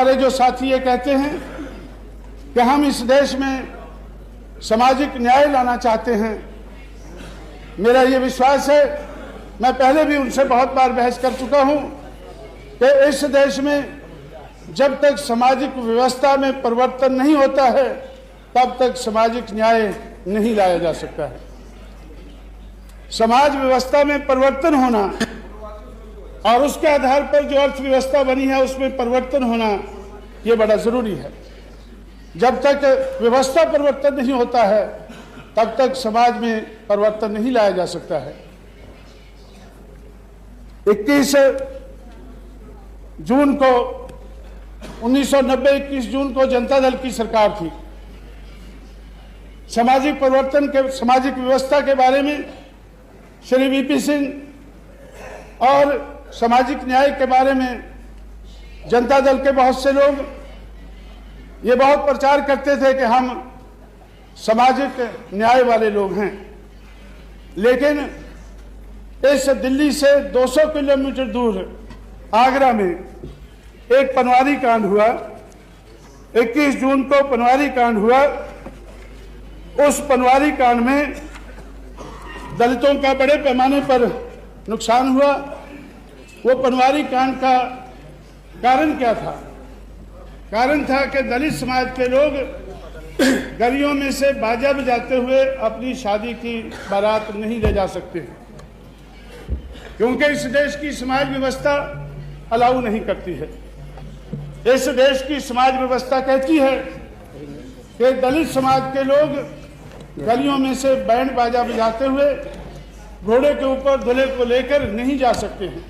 हमारे जो साथी ये कहते हैं कि हम इस देश में सामाजिक न्याय लाना चाहते हैं, मेरा ये विश्वास है, मैं पहले भी उनसे बहुत बार बहस कर चुका हूं कि इस देश में जब तक सामाजिक व्यवस्था में परिवर्तन नहीं होता है तब तक सामाजिक न्याय नहीं लाया जा सकता है। समाज व्यवस्था में परिवर्तन होना और उसके आधार पर जो अर्थव्यवस्था बनी है उसमें परिवर्तन होना ये बड़ा जरूरी है। जब तक व्यवस्था परिवर्तन नहीं होता है तब तक समाज में परिवर्तन नहीं लाया जा सकता है। 21 जून को 1990 जून को जनता दल की सरकार थी। सामाजिक परिवर्तन के, सामाजिक व्यवस्था के बारे में श्री वीपी सिंह और सामाजिक न्याय के बारे में जनता दल के बहुत से लोग ये बहुत प्रचार करते थे कि हम सामाजिक न्याय वाले लोग हैं। लेकिन इस दिल्ली से 200 किलोमीटर दूर आगरा में एक पनवारी कांड हुआ। 21 जून को पनवारी कांड हुआ। उस पनवारी कांड में दलितों का बड़े पैमाने पर नुकसान हुआ। वो पनवारी कांड का कारण क्या था? कारण था कि दलित समाज के लोग गलियों में से बाजा बजाते हुए अपनी शादी की बारात नहीं ले जा सकते, क्योंकि इस देश की समाज व्यवस्था अलाउ नहीं करती है। इस देश की समाज व्यवस्था कहती है कि दलित समाज के लोग गलियों में से बैंड बाजा बजाते हुए घोड़े के ऊपर दूल्हे को लेकर नहीं जा सकते हैं।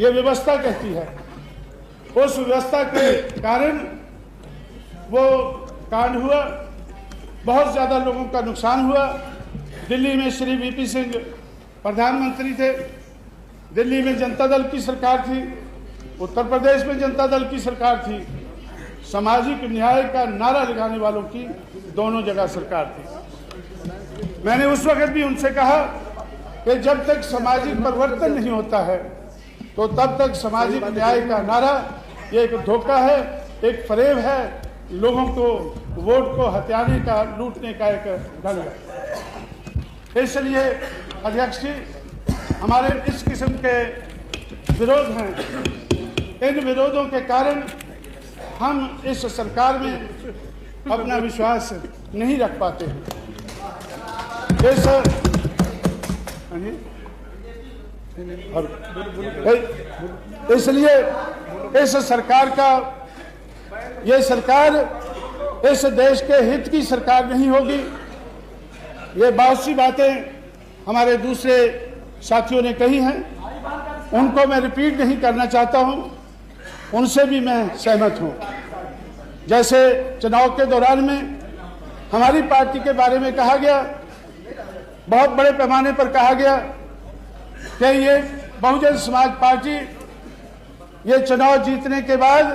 ये व्यवस्था कहती है। उस व्यवस्था के कारण वो कांड हुआ, बहुत ज्यादा लोगों का नुकसान हुआ। दिल्ली में श्री वीपी सिंह प्रधानमंत्री थे, दिल्ली में जनता दल की सरकार थी, उत्तर प्रदेश में जनता दल की सरकार थी। सामाजिक न्याय का नारा लगाने वालों की दोनों जगह सरकार थी। मैंने उस वक्त भी उनसे कहा कि जब तक सामाजिक परिवर्तन नहीं होता है तो तब तक सामाजिक न्याय का नारा ये एक धोखा है, एक फरेब है, लोगों को वोट को हथियाने का, लूटने का एक ढंग है। इसलिए अध्यक्ष जी, हमारे इस किस्म के विरोध हैं। इन विरोधों के कारण हम इस सरकार में अपना विश्वास नहीं रख पाते हैं। इसलिए इस सरकार का, ये सरकार इस देश के हित की सरकार नहीं होगी। ये बहुत सी बातें हमारे दूसरे साथियों ने कही हैं, उनको मैं रिपीट नहीं करना चाहता हूं, उनसे भी मैं सहमत हूं। जैसे चुनाव के दौरान में हमारी पार्टी के बारे में कहा गया, बहुत बड़े पैमाने पर कहा गया कि ये बहुजन समाज पार्टी ये चुनाव जीतने के बाद,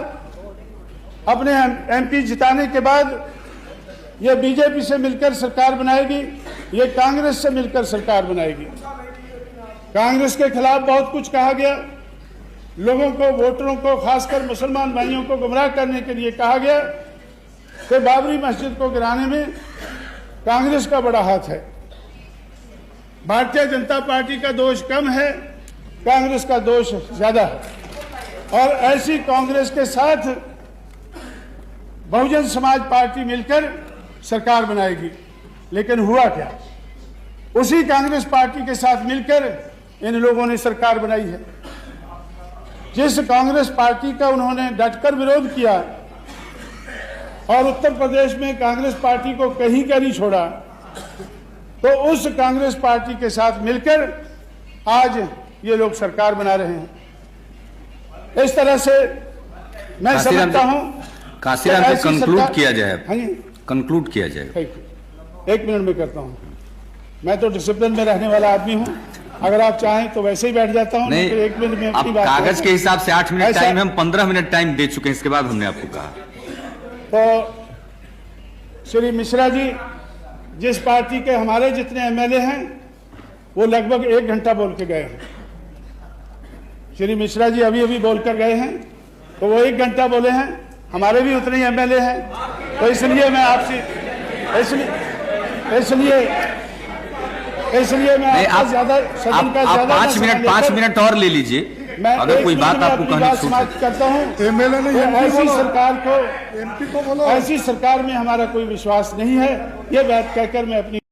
अपने एमपी जिताने के बाद ये बीजेपी से मिलकर सरकार बनाएगी, ये कांग्रेस से मिलकर सरकार बनाएगी। कांग्रेस के खिलाफ बहुत कुछ कहा गया, लोगों को, वोटरों को, खासकर मुसलमान भाइयों को गुमराह करने के लिए कहा गया कि बाबरी मस्जिद को गिराने में कांग्रेस का बड़ा हाथ है। भारतीय जनता पार्टी का दोष कम है, कांग्रेस का दोष ज्यादा है। और ऐसी कांग्रेस के साथ बहुजन समाज पार्टी मिलकर सरकार बनाएगी। लेकिन हुआ क्या? उसी कांग्रेस पार्टी के साथ मिलकर इन लोगों ने सरकार बनाई है। जिस कांग्रेस पार्टी का उन्होंने डटकर विरोध किया और उत्तर प्रदेश में कांग्रेस पार्टी को कहीं का नहीं छोड़ा, तो उस कांग्रेस पार्टी के साथ मिलकर आज ये लोग सरकार बना रहे हैं। इस तरह से मैं समझता हूं। काशीराम से कंक्लूड किया जाए। हाँ जी, कंक्लूड किया जाए। 1 मिनट में करता हूं। मैं तो डिसिप्लिन में रहने वाला आदमी हूं। अगर आप चाहें तो वैसे ही बैठ जाता हूं। नहीं, 1 मिनट में अपनी बात। कागज के हिसाब से 8 मिनट टाइम, हम 15 मिनट टाइम दे चुके हैं। इसके बाद हमने आपको कहा तो श्री मिश्रा जी, जिस पार्टी के हमारे जितने एमएलए हैं वो लगभग 1 घंटा बोल के गए हैं। श्री मिश्रा जी अभी अभी बोल कर गए हैं तो वो 1 घंटा बोले हैं, हमारे भी उतने ही एमएलए हैं, तो इसलिए मैं आपसे इसलिए मैं नहीं, आपका ज्यादा सदन का आप ज्यादा 5 मिनट और ले लीजिए। मैं अगर कोई बात आपको कहनी छूट समाप्त करता हूँ। एमएलए ने ऐसी सरकार को एमपी को बोलो। ऐसी सरकार में हमारा कोई विश्वास नहीं है। ये बात कहकर मैं अपनी